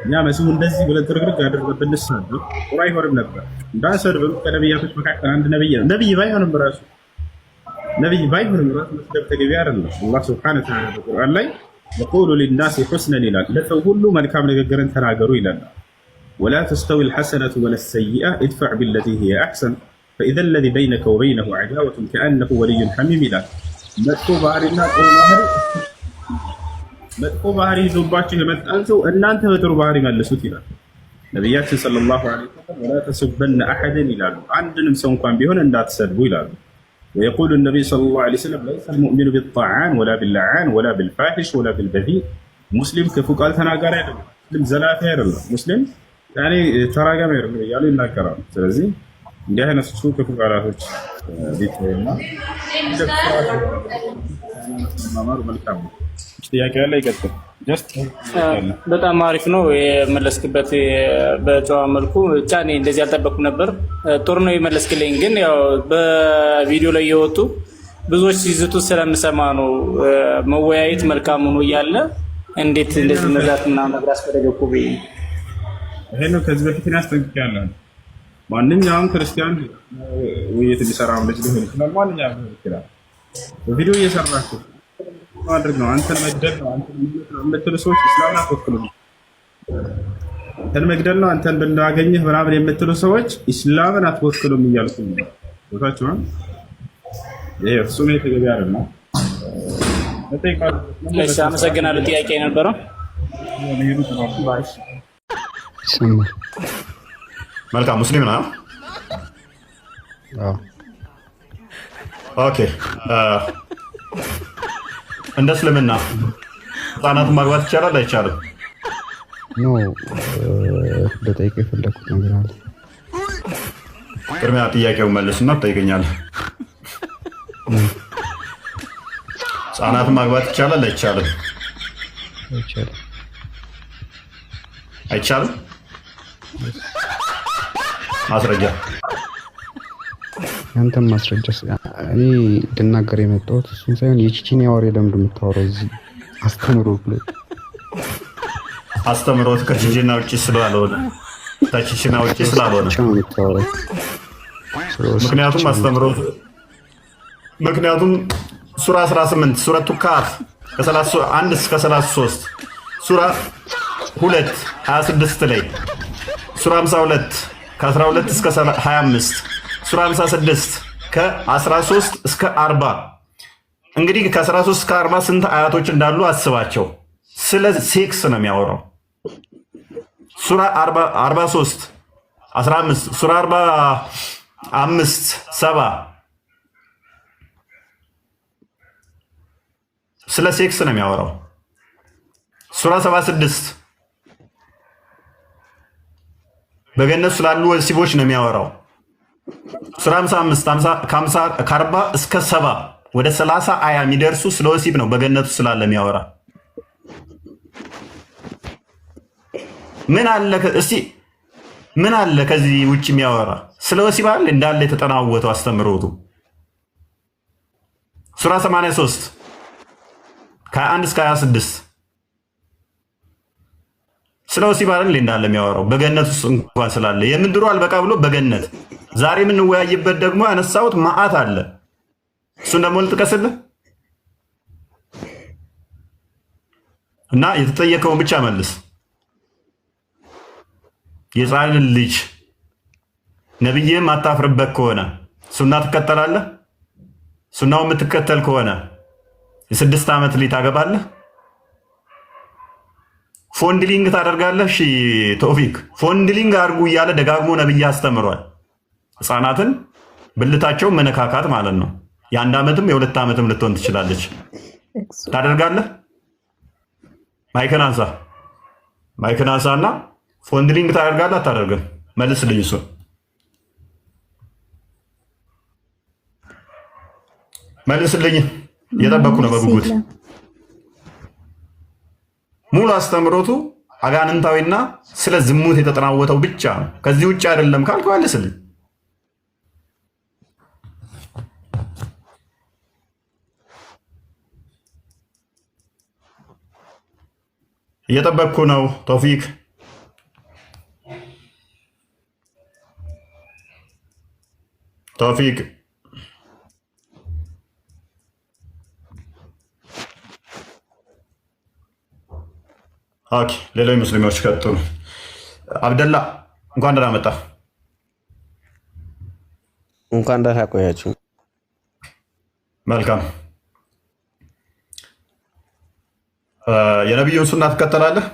እኛ መሲሁ እንደዚህ ብለን ትርግርግ አድርገን ብንሰድብ ጥሩ አይሆንም ነበር። እንዳንሰድብ ከነቢያቶች መካከል አንድ ነቢይ ነው። ነቢይ ባይሆንም ራሱ መስደብ ተገቢ አይደለም። አላህ ሱብሓነሁ ወተዓላ በቁርአን ላይ ወቁሉ ሊናሲ ሑስነን ይላል። ለሰው ሁሉ መልካም ንግግርን ተናገሩ ይላል። ወላ ተስተዊ ልሐሰነቱ ወላ ሰይአ ኢድፈዕ ቢለቲ ሂየ አሕሰን ፈኢዘ ለዚ በይነከ ወበይነሁ ዐዳወቱን ከአነሁ ወልዩን ሐሚም ይላል። መጥፎ ባህሪ ይዞባችሁ የመጣን ሰው እናንተ በጥሩ ባህሪ መልሱት ይላል ነቢያችን ሰለላሁ ዐለይሂ ወሰለም። ወላ ተሱበነ አሐደን ይላሉ። አንድንም ሰው እንኳን ቢሆን እንዳትሰድቡ ይላሉ። ويقول النبي صلى الله عليه وسلم ليس المؤمن بالطاعان ولا باللعان ولا بالفاحش ولا بالبذيء مسلم كفو قال تناغر አይደለም። ሙስሊም ዘላፊ አይደለም። ሙስሊም ያኔ ተራጋሚ ነው እያሉ ይናገራሉ። ስለዚህ እንዲህ አይነት ክፉ ቃላቶች ቢተውና ማማሩ መልካም ነው። ጥያቄ ያለ ይቀጥል። በጣም አሪፍ ነው የመለስክበት በጨዋ መልኩ። ብቻ እኔ እንደዚህ አልጠበኩም ነበር። ጥሩ ነው የመለስክልኝ። ግን ያው በቪዲዮ ላይ የወጡ ብዙዎች ሲዝቱ ስለምሰማ ነው መወያየት መልካም ሆኖ እያለ እንዴት እንደዚህ መዛት ምናምን ነገር አስፈለገ እኮ ብዬ ይሄ ነው። ከዚህ በፊት እኔ አስጠንቅቄያለሁ። ማንኛውም ክርስቲያን ውይይት ሊሰራ ልጅ ሊሆን ይችላል። ማንኛውም ሊሆን ይችላል። በቪዲዮ እየሰራችሁ ማድረግ ነው። አንተን መግደል ነው። አንተን የምትሉ ሰዎች እስላምን አትወክሉም። አንተን መግደል ነው። አንተን ብናገኝህ ምናምን የምትሉ ሰዎች እስላምን አትወክሉም እያልኩ ነው። ቦታችኋል። ይሄ እሱም የተገቢ አይደለም። እሺ፣ አመሰግናለሁ። ጥያቄ የነበረው መልካም ሙስሊም ነው። ኦኬ እንደ እስልምና ህጻናትን ማግባት ይቻላል አይቻልም? ኖ በጠይቅ የፈለኩት ነገር አለ። ቅድሚያ ጥያቄውን መልስና ትጠይቀኛለህ። ህጻናትን ማግባት ይቻላል አይቻልም? አይቻልም። ማስረጃ ያንተም ማስረጃ እኔ ልናገር የመጣሁት እሱን ሳይሆን የቺቺኒያ ወሬ ለምንድን ነው የምታወራው? እዚህ አስተምሮ ብሎ አስተምሮት ከቺቺና ውጪ ስላልሆነ ከቺቺና ውጪ ስላልሆነ ምክንያቱም አስተምሮት ሱራ 18 ሱረቱ ካፍ ከ31 እስከ 33 ሱራ 2 26 ላይ ሱራ 52 ከ12 እስከ 25 ሱራ 56 ከ13 እስከ 40 እንግዲህ ከ13 እስከ 40 ስንት አያቶች እንዳሉ አስባቸው። ስለ ሴክስ ነው የሚያወራው። ሱራ 43 15 ሱራ 45 7 ስለ ሴክስ ነው የሚያወራው። ሱራ 76 በገነት ስላሉ ወሲቦች ነው የሚያወራው። ሱራ 55 ከ40 እስከ 70 ወደ 30 አያ የሚደርሱ ስለ ወሲብ ነው በገነቱ ስላለ የሚያወራ። ምን አለ ከዚህ ውጭ የሚያወራ ስለ ወሲብ አለ እንዳለ የተጠናወተው አስተምሮቱ። ሱራ 83 ከ21 እስከ 26 ስለ ወሲብ አይደል እንዳለ የሚያወራው በገነት ውስጥ እንኳን ስላለ የምድሩ አልበቃ ብሎ በገነት ዛሬ የምንወያይበት ደግሞ ያነሳሁት መዓት አለ። እሱን ደግሞ ልጥቀስልህ እና የተጠየቀውን ብቻ መልስ። የሕፃንን ልጅ ነብይህም አታፍርበት ከሆነ ሱና ትከተላለህ? ሱናው የምትከተል ከሆነ የ6 ዓመት ልጅ ታገባለህ? ፎንድሊንግ ታደርጋለህ? እሺ ቶፊክ ፎንድሊንግ አድርጉ እያለ ደጋግሞ ነብይ አስተምሯል። ህፃናትን ብልታቸው መነካካት ማለት ነው። የ1 ዓመትም የ2 ዓመትም ልትሆን ትችላለች። ታደርጋለህ? ማይክን አንሳና ፎንድሊንግ ታደርጋለህ አታደርግም? መልስልኝ። እሱን መልስልኝ። እየጠበኩ ነው በጉጉት። ሙሉ አስተምሮቱ አጋንንታዊና ስለ ዝሙት የተጠናወተው ብቻ ነው። ከዚህ ውጭ አይደለም ካልኩ መልስልኝ። እየጠበቅኩ ነው ቶፊክ። ኦኬ፣ ሌሎች ሙስሊሞች ቀጥሉ። አብደላ እንኳን ደህና መጣ። እንኳን ደህና ቆያችሁ። መልካም። የነቢዩን ሱና ትከተላለህ?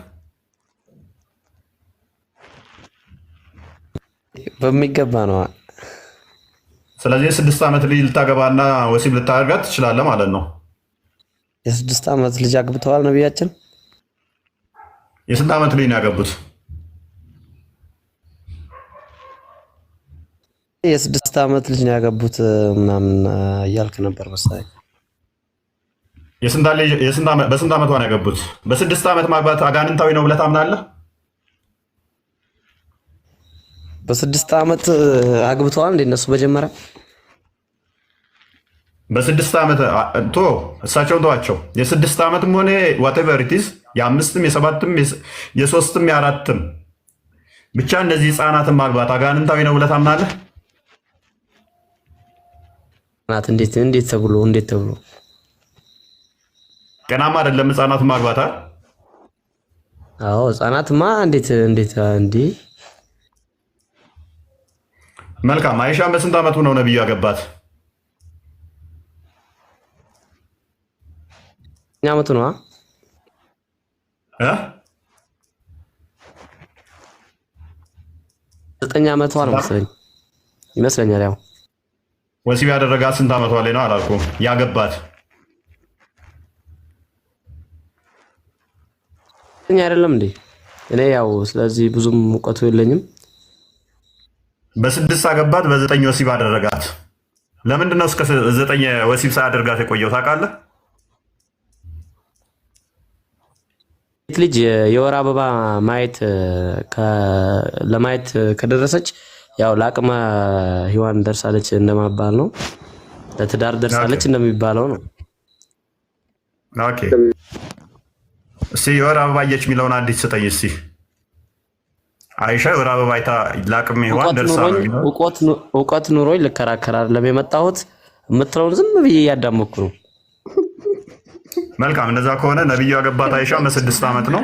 በሚገባ ነው። ስለዚህ የ6 ዓመት ልጅ ልታገባና ወሲብ ልታደርጋት ትችላለህ ማለት ነው። የ6 ዓመት ልጅ አግብተዋል ነቢያችን? የስንት ዓመት ልጅ ነው ያገቡት? የ6 ዓመት ልጅ ነው ያገቡት ምናምን እያልክ ነበር መሰለኝ። በስንት ዓመቷ ነው ያገቡት? በ6 ዓመት ማግባት አጋንንታዊ ነው ብለህ ታምናለህ? በ6 ዓመት አግብተዋል እንደ እነሱ መጀመሪያ በ6 ዓመት እሳቸውን ተዋቸው። የ6 ዓመትም ሆነ ዋቴቨር ኢት ኢዝ የ5ም የ7ም የ3ም የ4ም ብቻ እነዚህ ህፃናትን ማግባት አጋንንታዊ ነው ብለህ ታምናለህ? ናት እንዴት ተብሎ ጤናማ አይደለም ህፃናትን ማግባት። አዎ ህፃናትማ እንዴት እንዴ። መልካም። አይሻን በስንት ዓመቱ ነው ነብዩ ያገባት? ዓመቱ ነው 9 ዓመቷ ነው ይመስለኛል። ያው ወሲብ ያደረጋት ስንት ዓመቷ ላይ ነው አላልኩም? ያገባት አይደለም እንዴ? እኔ ያው ስለዚህ ብዙም እውቀቱ የለኝም። በ6 አገባት፣ በ9 ወሲብ አደረጋት። ለምንድን ነው እስከ 9 ወሲብ ሳያደርጋት የቆየው ታውቃለህ? ልጅ የወር አበባ ለማየት ከደረሰች ያው ለአቅመ ሔዋን ደርሳለች እንደማባል ነው። ለትዳር ደርሳለች እንደሚባለው ነው። ኦኬ እስቲ የወር አበባ አየች የሚለውን አዲስ ስጠኝ እስቲ። አይሻ የወር አበባ አይታ ለአቅመ ሔዋን ደርሳ ነው። እውቀት ኑሮኝ ልከራከር አይደለም የመጣሁት። የምትለውን ዝም ብዬ እያዳመኩ ነው። መልካም። እንደዛ ከሆነ ነብዩ ያገባት አይሻ በ6 ዓመት ነው።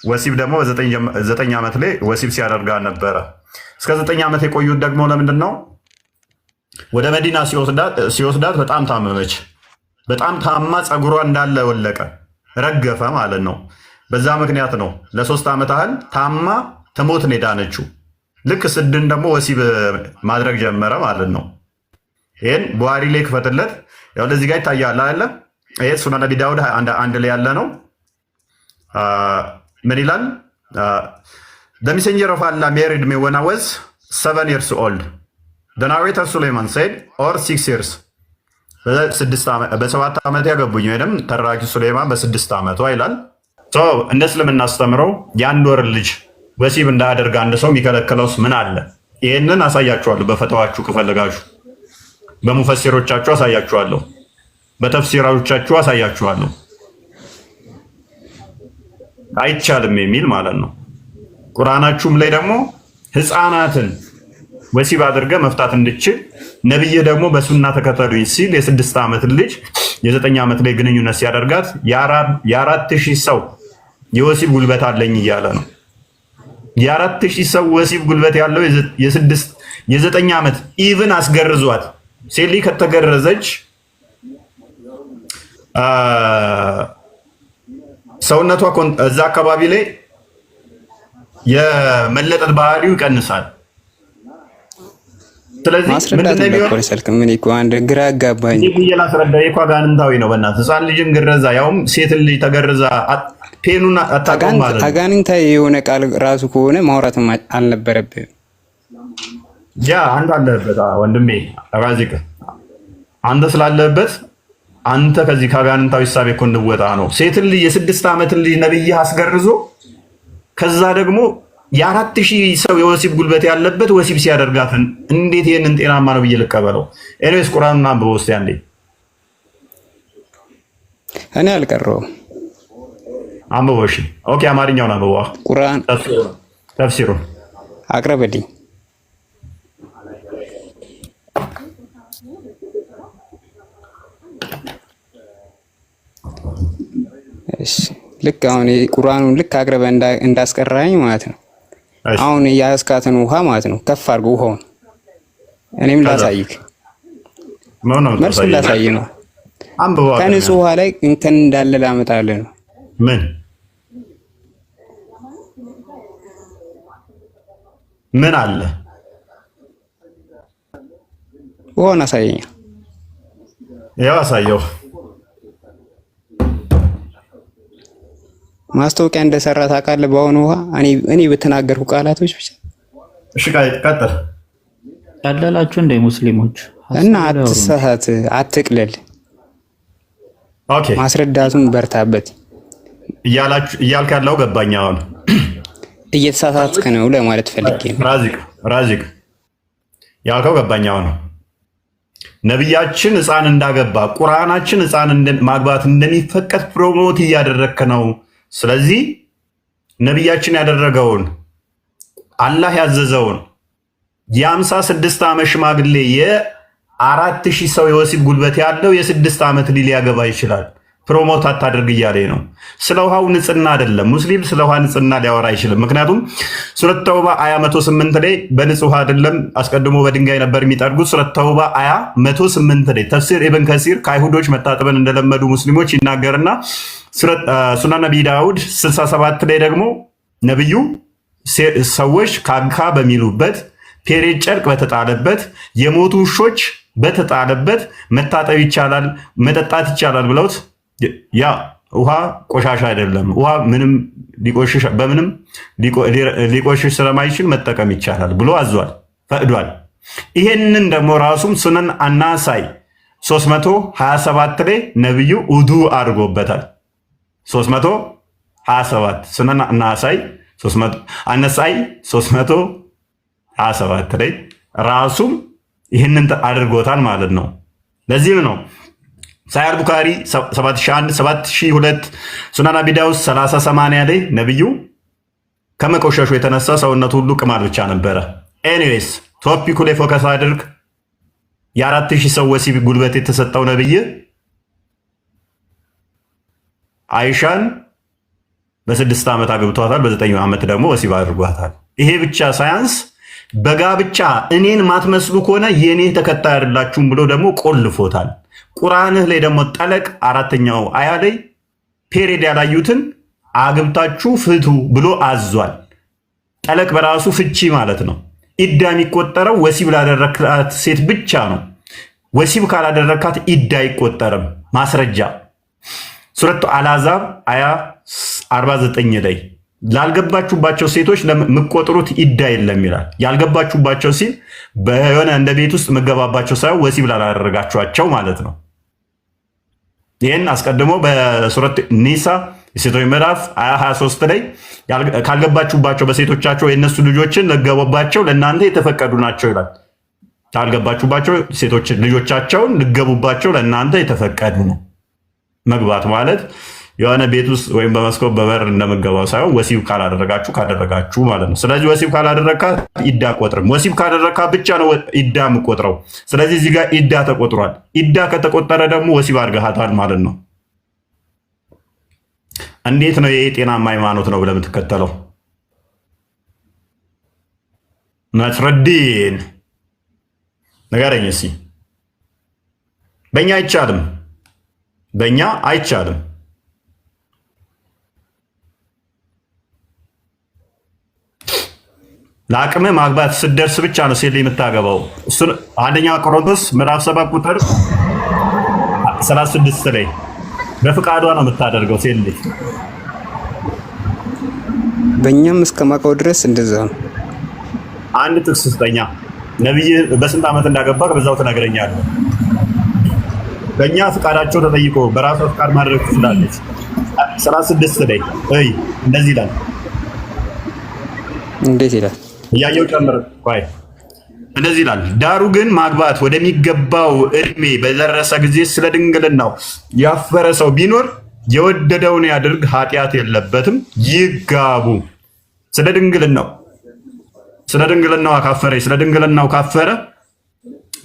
ወሲብ ደግሞ በ9 ዓመት ላይ ወሲብ ሲያደርጋ ነበረ። እስከ 9 ዓመት የቆዩት ደግሞ ለምንድን ነው? ወደ መዲና ሲወስዳት በጣም ታመመች። በጣም ታማ ፀጉሯ እንዳለ ወለቀ፣ ረገፈ ማለት ነው። በዛ ምክንያት ነው ለ3 ዓመት ያህል ታማ ትሞት ነው የዳነችው። ልክ ስድን ደግሞ ወሲብ ማድረግ ጀመረ ማለት ነው። ይሄን ቡሃሪ ላይ ክፈትለት። ያው ለዚህ ጋር ይታያል አይደል? ይሄ ሱነን ነቢ ዳውድ አንድ ላይ ያለ ነው። ምን ይላል? The messenger of Allah married me when I was 7 years old. The narrator Suleiman said, or 6 years. በ7 ዓመት ያገቡኝ ወይም ተራኪ ሱሌማን በ6 ዓመቷ ይላል። እንደ እስልምና አስተምረው የአንድ ወር ልጅ ወሲብ እንዳያደርግ አንድ ሰው የሚከለክለውስ ምን አለ? ይህንን አሳያችኋለሁ። በፈተዋችሁ ከፈለጋችሁ በሙፈሲሮቻችሁ አሳያችኋለሁ። በተፍሲራዎቻችሁ አሳያችኋለሁ። አይቻልም የሚል ማለት ነው። ቁርአናችሁም ላይ ደግሞ ህፃናትን ወሲብ አድርገ መፍታት እንድችል ነብይህ ደግሞ በሱና ተከተሉኝ ሲል የ6 ዓመት ልጅ የ9 ዓመት ላይ ግንኙነት ሲያደርጋት የ4000 ሰው የወሲብ ጉልበት አለኝ እያለ ነው። የ4000 ሰው ወሲብ ጉልበት ያለው የ9 ዓመት ኢቭን አስገርዟት። ሴሊ ከተገረዘች ሰውነቷ እዛ አካባቢ ላይ የመለጠጥ ባህሪው ይቀንሳል። ስለዚህ ማስረዳት ነበር ሰልክ ምን ይቆ አንድ ግራ አጋባኝ። ይላስረዳ ይቆ ጋንንታዊ ነው። በእናትህ ህፃን ልጅን ግረዛ ያውም ሴት ልጅ ተገረዛ ፔኑና አታውቅም ማለት ነው። አጋንንታዊ የሆነ ቃል ራሱ ከሆነ ማውራትም አልነበረብህም። ያ አንተ አለበት ወንድሜ ራዚቅ አንተ ስላለበት አንተ ከዚህ ከጋንንታዊ ሐሳብ እኮ እንወጣ ነው። ሴት ልጅ የ6 ዓመት ልጅ ነብይ አስገርዞ ከዛ ደግሞ የ4000 ሰው የወሲብ ጉልበት ያለበት ወሲብ ሲያደርጋትን እንዴት ይሄንን ጤናማ ነው ብዬ ልቀበለው? ኤኒዌይስ ቁርአኑን አንብበው እስቲ አንዴ። እኔ አልቀረውም። አንብበው። እሺ ኦኬ፣ አማርኛውን አንብበው። ቁርአን ተፍሲሩን አቅርብልኝ። እሺ ልክ አሁን ቁርአኑን ልክ አቅርበ እንዳስቀራኝ ማለት ነው። አሁን ያስካተን ውሃ ማለት ነው ከፍ አድርጎ ውሃውን እኔም ላሳይክ መልስ ላሳይ ነው። ከንጹህ ውሃ ላይ እንከን እንዳለ ላመጣልህ ነው። ምን አለ? ውሃውን አሳየኝ። ያው አሳየው። ማስታወቂያ እንደሰራ ታውቃለህ? በአሁኑ ውሃ እኔ በተናገርኩ ቃላቶች ብቻ። እሺ ቀጥል። ቀለላችሁ እንደ ሙስሊሞች እና አትሳሳት፣ አትቅለል። ኦኬ ማስረዳቱን በርታበት እያልክ ያለው ገባኝ። አሁን እየተሳሳትክ ነው ለማለት ፈልጌ ነው። ራዚቅ ያልከው ገባኝ። አሁን ነቢያችን ሕፃን እንዳገባ ቁርአናችን ሕፃን ማግባት እንደሚፈቀድ ፕሮሞት እያደረግክ ነው። ስለዚህ ነቢያችን ያደረገውን አላህ ያዘዘውን የ56 ዓመት ሽማግሌ የ4000 ሰው የወሲብ ጉልበት ያለው የ6 ዓመት ልጅ ሊያገባ ይችላል። ፕሮሞት አታድርግ እያለ ነው። ስለ ውሃው ንጽህና አይደለም። ሙስሊም ስለ ውሃ ንጽህና ሊያወራ አይችልም። ምክንያቱም ሱረት ተውባ አያ 108 ላይ በንጹህ ውሃ አይደለም አስቀድሞ በድንጋይ ነበር የሚጠርጉት። ሱረት ተውባ አያ 108 ላይ ተፍሲር ኢብን ከሲር ከአይሁዶች መታጠብን እንደለመዱ ሙስሊሞች ይናገርና ሱናን ነቢ ዳውድ 67 ላይ ደግሞ ነብዩ ሰዎች ካንካ በሚሉበት ፔሬድ ጨርቅ በተጣለበት የሞቱ ውሾች በተጣለበት መታጠብ ይቻላል፣ መጠጣት ይቻላል ብለውት ያ ውሃ ቆሻሻ አይደለም፣ ውሃ ምንም በምንም ሊቆሽሽ ስለማይችል መጠቀም ይቻላል ብሎ አዟል፣ ፈቅዷል። ይሄንን ደግሞ ራሱም ሱነን አናሳይ 327 ላይ ነብዩ ውዱ አድርጎበታል። 327 ሱነን አናሳይ 327 ላይ ራሱም ይህንን አድርጎታል ማለት ነው። ለዚህም ነው ሳሂህ ቡኻሪ 7001 7002 ሱናን አቢ ዳውድ 3080 ላይ ነብዩ ከመቆሸሹ የተነሳ ሰውነቱ ሁሉ ቅማል ብቻ ነበረ። ኤኒዌይስ ቶፒኩ ላይ ፎከስ አድርግ። የ4000 ሰው ወሲብ ጉልበት የተሰጠው ነብይ አይሻን በ6 ዓመት አግብቷታል፣ በ9 ዓመት ደግሞ ወሲብ አድርጓታል። ይሄ ብቻ ሳያንስ በጋብቻ እኔን ማትመስሉ ከሆነ የኔ ተከታይ አይደላችሁም ብሎ ደግሞ ቆልፎታል። ቁርአንህ ላይ ደግሞ ጠለቅ 4ኛው አያ ላይ ፔሬድ ያላዩትን አግብታችሁ ፍቱ ብሎ አዟል። ጠለቅ በራሱ ፍቺ ማለት ነው። ኢዳ የሚቆጠረው ወሲብ ላደረካት ሴት ብቻ ነው። ወሲብ ካላደረካት ኢዳ አይቆጠርም። ማስረጃ ሱረቱ አልአሕዛብ አያ 49 ላይ ላልገባችሁባቸው ሴቶች ለምቆጥሩት ኢዳ የለም ይላል። ያልገባችሁባቸው ሲል በሆነ እንደ ቤት ውስጥ መገባባቸው ሳይሆን ወሲብ ላላደረጋችኋቸው ማለት ነው። ይህን አስቀድሞ በሱረት ኒሳ የሴቶች ምዕራፍ 23 ላይ ካልገባችሁባቸው በሴቶቻቸው የእነሱ ልጆችን ልገቡባቸው ለእናንተ የተፈቀዱ ናቸው ይላል። ካልገባችሁባቸው ሴቶች ልጆቻቸውን ልገቡባቸው ለእናንተ የተፈቀዱ ነው። መግባት ማለት የሆነ ቤት ውስጥ ወይም በመስኮት በበር እንደመገባው ሳይሆን ወሲብ ካላደረጋችሁ ካደረጋችሁ ማለት ነው። ስለዚህ ወሲብ ካላደረካ ኢዳ ቆጥርም። ወሲብ ካደረካ ብቻ ነው ኢዳ የምቆጥረው። ስለዚህ እዚህ ጋር ኢዳ ተቆጥሯል። ኢዳ ከተቆጠረ ደግሞ ወሲብ አድርገሃታል ማለት ነው። እንዴት ነው ይሄ ጤናማ ሃይማኖት ነው ብለህ የምትከተለው? ነስረዲን ንገረኝ እስኪ። በእኛ አይቻልም፣ በእኛ አይቻልም። ለአቅም ማግባት ስትደርስ ብቻ ነው ሴት የምታገባው። እሱን አንደኛ ቆሮንቶስ ምዕራፍ 7 ቁጥር 36 ላይ በፍቃዷ ነው የምታደርገው ሴት ልጅ። በእኛም እስከማውቀው ድረስ እንደዛ ነው። አንድ ጥቅስ ስጠኛ። ነብይ በስንት ዓመት እንዳገባ በዛው ትነግረኛለህ። በእኛ ፍቃዳቸው ተጠይቆ በራሷ ፍቃድ ማድረግ ትችላለች። 36 ላይ እንደዚህ ይላል። እንዴት ይላል? እያየው ጨምር። ቆይ እንደዚህ ይላል። ዳሩ ግን ማግባት ወደሚገባው እድሜ በደረሰ ጊዜ ስለ ድንግልናው ያፈረ ሰው ቢኖር የወደደውን ያድርግ፣ ኃጢአት የለበትም፣ ይጋቡ። ስለ ድንግልናው ካፈረ ስለ ድንግልናው ካፈረ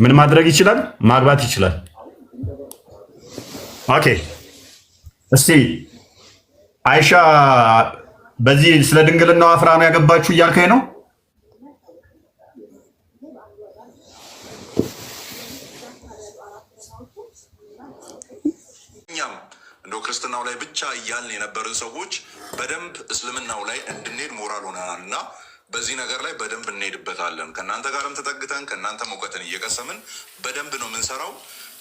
ምን ማድረግ ይችላል? ማግባት ይችላል። ኦኬ እስቲ አይሻ በዚህ ስለ ድንግልናው አፍራ ነው ያገባችሁ እያልከኝ ነው? እኛም እንደው ክርስትናው ላይ ብቻ እያልን የነበርን ሰዎች በደንብ እስልምናው ላይ እንድንሄድ ሞራል ሆነናል እና በዚህ ነገር ላይ በደንብ እንሄድበታለን። ከእናንተ ጋርም ተጠግተን ከእናንተ እውቀትን እየቀሰምን በደንብ ነው የምንሰራው።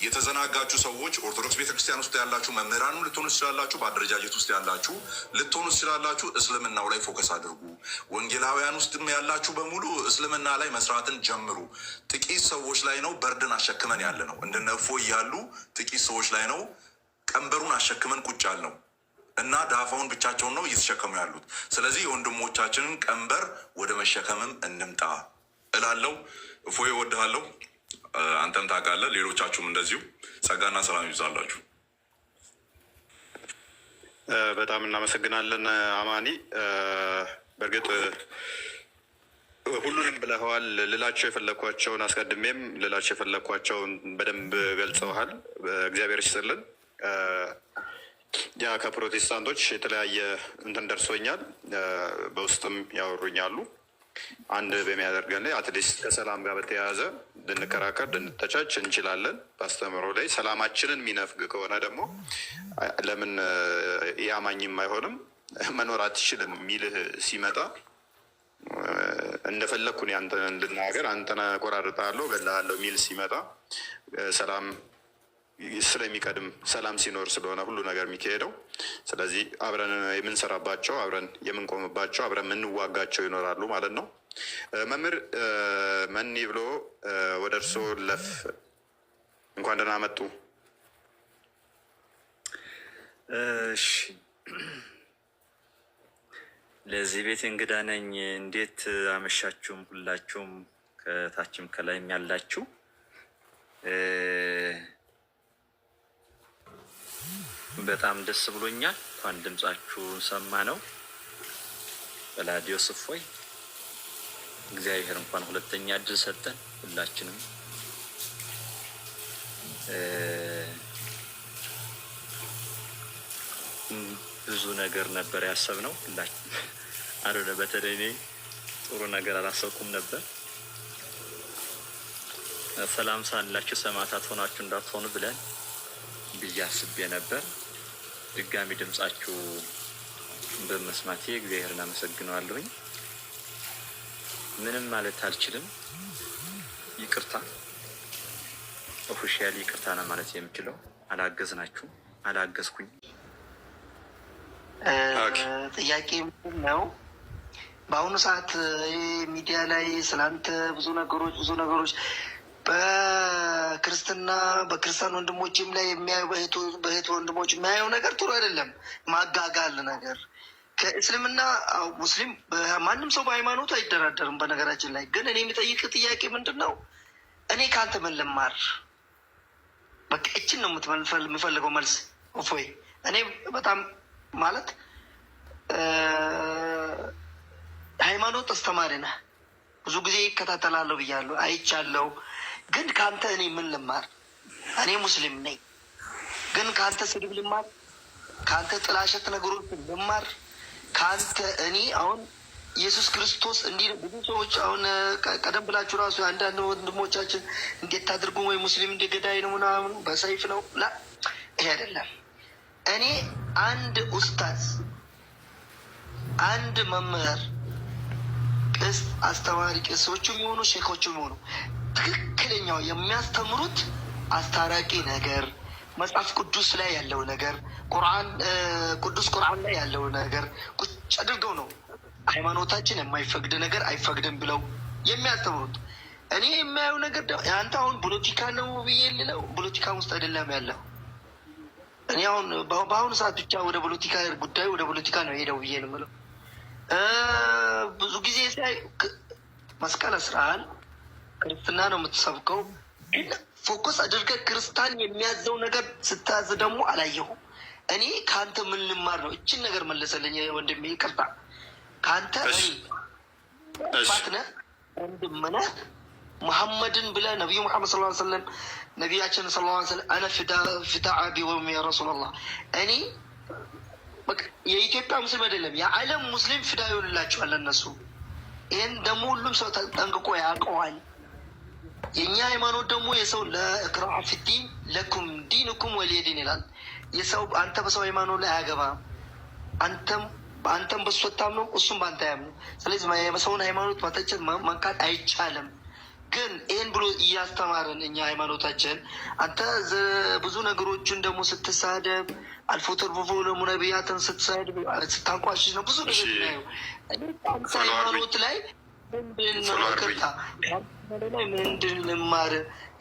የተዘናጋችሁ ሰዎች ኦርቶዶክስ ቤተክርስቲያን ውስጥ ያላችሁ መምህራንም ልትሆኑ ትችላላችሁ፣ በአደረጃጀት ውስጥ ያላችሁ ልትሆኑ ትችላላችሁ። እስልምናው ላይ ፎከስ አድርጉ። ወንጌላውያን ውስጥም ያላችሁ በሙሉ እስልምና ላይ መስራትን ጀምሩ። ጥቂት ሰዎች ላይ ነው በርድን አሸክመን ያለ ነው። እንደነ እፎይ ያሉ ጥቂት ሰዎች ላይ ነው ቀንበሩን አሸክመን ቁጭ ያልነው እና ዳፋውን ብቻቸውን ነው እየተሸከሙ ያሉት። ስለዚህ የወንድሞቻችንን ቀንበር ወደ መሸከምም እንምጣ እላለሁ። እፎይ እወድሃለሁ፣ አንተም ታውቃለህ፣ ሌሎቻችሁም እንደዚሁ። ጸጋና ሰላም ይብዛላችሁ። በጣም እናመሰግናለን አማኒ። በእርግጥ ሁሉንም ብለኸዋል። ልላቸው የፈለኳቸውን አስቀድሜም ልላቸው የፈለኳቸውን በደንብ ገልጸውሃል። እግዚአብሔር ይስጥልን። ያ ከፕሮቴስታንቶች የተለያየ እንትን ደርሶኛል፣ በውስጥም ያወሩኛሉ። አንድ በሚያደርገን ላይ አትሊስት ከሰላም ጋር በተያያዘ ልንከራከር ልንተቻች እንችላለን። በአስተምሮ ላይ ሰላማችንን የሚነፍግ ከሆነ ደግሞ ለምን ያማኝም አይሆንም መኖር አትችልም የሚልህ ሲመጣ እንደፈለግኩን አንተን እንድናገር አንተን ቆራርጣለሁ ገላለሁ የሚል ሲመጣ ሰላም ስለሚቀድም ሰላም ሲኖር ስለሆነ ሁሉ ነገር የሚካሄደው። ስለዚህ አብረን የምንሰራባቸው አብረን የምንቆምባቸው አብረን የምንዋጋቸው ይኖራሉ ማለት ነው። መምህር መኒ ብሎ ወደ እርሶ ለፍ። እንኳን ደህና መጡ። እሺ፣ ለዚህ ቤት እንግዳ ነኝ። እንዴት አመሻችሁም? ሁላችሁም ከታችም ከላይም ያላችሁ በጣም ደስ ብሎኛል። እንኳን ድምጻችሁን ሰማ ነው። በላዲዮስ እፎይ እግዚአብሔር እንኳን ሁለተኛ እድል ሰጠን። ሁላችንም ብዙ ነገር ነበር ያሰብነው። ሁላችን አረደ በተለይ እኔ ጥሩ ነገር አላሰብኩም ነበር። ሰላም ሳላችሁ ሰማዕታት ሆናችሁ እንዳትሆኑ ብለን ብዬ አስቤ ነበር። ድጋሚ ድምጻችሁ በመስማቴ እግዚአብሔርን አመሰግነዋለሁኝ። ምንም ማለት አልችልም። ይቅርታ፣ ኦፊሻሊ ይቅርታ ነው ማለት የምችለው። አላገዝናችሁ፣ አላገዝኩኝ። ጥያቄ ምንድን ነው? በአሁኑ ሰዓት ሚዲያ ላይ ስላንተ ብዙ ነገሮች በክርስቲያን ወንድሞችም ላይ የሚያዩ በእህት ወንድሞች የሚያየው ነገር ጥሩ አይደለም። ማጋጋል ነገር ከእስልምና ሙስሊም ማንም ሰው በሃይማኖቱ አይደራደርም። በነገራችን ላይ ግን እኔ የሚጠይቅ ጥያቄ ምንድን ነው? እኔ ከአንተ ምን ልማር? በቃ እችን ነው የምፈልገው መልስ። እፎይ እኔ በጣም ማለት ሃይማኖት አስተማሪ ነህ፣ ብዙ ጊዜ ይከታተላለሁ ብያለሁ፣ አይቻለሁ። ግን ከአንተ እኔ ምን ልማር? እኔ ሙስሊም ነኝ፣ ግን ከአንተ ስድብ ልማር? ከአንተ ጥላሸት ነገሮች ልማር? ከአንተ እኔ አሁን ኢየሱስ ክርስቶስ እንዲህ ብዙ ሰዎች አሁን ቀደም ብላችሁ ራሱ አንዳንድ ወንድሞቻችን እንዴት ታድርጉ ወይ ሙስሊም እንደ ገዳይ ነው ምናምን በሰይፍ ነው ላ ይሄ አይደለም። እኔ አንድ ኡስታዝ አንድ መምህር ቅስ አስተማሪ ቄሶቹም የሆኑ ሼኮቹም የሆኑ ትክክለኛው የሚያስተምሩት አስታራቂ ነገር መጽሐፍ ቅዱስ ላይ ያለው ነገር ቅዱስ ቁርአን ላይ ያለው ነገር ቁጭ አድርገው ነው ሃይማኖታችን የማይፈቅድ ነገር አይፈቅድም ብለው የሚያስተምሩት። እኔ የሚያየው ነገር አንተ አሁን ፖለቲካ ነው ብዬ ልለው ፖለቲካ ውስጥ አይደለም ያለው። እኔ አሁን በአሁኑ ሰዓት ብቻ ወደ ፖለቲካ ጉዳይ ወደ ፖለቲካ ነው ሄደው ብዬ ነው የምለው። ብዙ ጊዜ ሳይ መስቀል እስራኤል ክርስትና ነው የምትሰብከው፣ ግን ፎከስ አድርገህ ክርስቲያን የሚያዘው ነገር ስታዝ ደግሞ አላየሁም። እኔ ከአንተ ምን ልማር ነው? እችን ነገር መለሰልኝ ወንድሜ። ይቅርታ ከአንተ ባትነህ ወንድምነህ ሙሐመድን ብለህ ነቢዩ ሙሐመድ ሰለላሁ ዐለይሂ ወሰለም ነቢያችን ሰለላሁ ዐለይሂ ወሰለም አነ ፊዳ አቢ ወሚ ያ ረሱላላህ እኔ የኢትዮጵያ ሙስሊም አይደለም የዓለም ሙስሊም ፊዳ ይሆንላቸዋል እነሱ። ይህን ደግሞ ሁሉም ሰው ጠንቅቆ ያውቀዋል። የእኛ ሃይማኖት ደግሞ የሰው ለእክራህ ፊዲን ለኩም ዲንኩም ወሊየዲን ይላል። የሰው አንተ በሰው ሃይማኖት ላይ አያገባም። አንተም በሱ አታምነው እሱም በአንተ አያምነው። ስለዚህ በሰውን ሃይማኖት መተቸት መንካት አይቻልም። ግን ይህን ብሎ እያስተማረን እኛ ሃይማኖታችን አንተ ብዙ ነገሮችን ደግሞ ስትሳደብ አልፎ ተርፎ ደግሞ ነቢያትን ስትሳደብ ስታንቋሽሽ ነው ብዙ ነገር ናየው። ሃይማኖት ላይ ምንድን ነው ቅርታ ምንድን ልማር?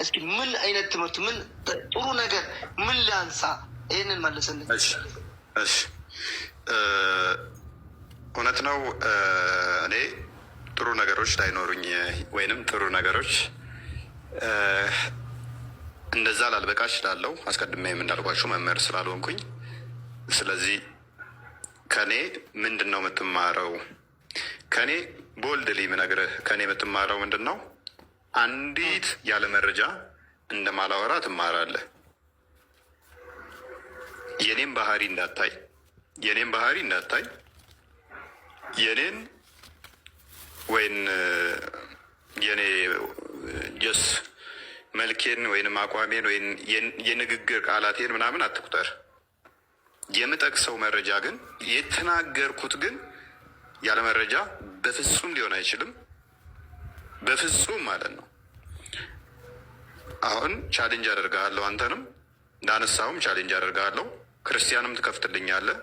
እስኪ ምን አይነት ትምህርት ምን ጥሩ ነገር ምን ላንሳ? ይህንን መለስልን። እሺ እውነት ነው። እኔ ጥሩ ነገሮች ላይኖሩኝ ወይንም ጥሩ ነገሮች እንደዛ ላልበቃ እችላለሁ። አስቀድሜ የምንዳልኳችሁ መምህር ስላልሆንኩኝ፣ ስለዚህ ከኔ ምንድን ነው የምትማረው? ከኔ ቦልድሊ የምነግርህ ከኔ የምትማረው ምንድን ነው? አንዲት ያለ መረጃ እንደማላወራ ትማራለህ። የኔን ባህሪ እንዳታይ የኔን ወይን የኔ ጀስ መልኬን ወይንም አቋሜን ወይም የንግግር ቃላቴን ምናምን አትቁጠር። የምጠቅሰው መረጃ ግን የተናገርኩት ግን ያለ መረጃ በፍጹም ሊሆን አይችልም። በፍጹም ማለት ነው። አሁን ቻሌንጅ አደርጋለሁ፣ አንተንም እንዳነሳውም ቻሌንጅ አደርጋለሁ። ክርስቲያንም ትከፍትልኛለህ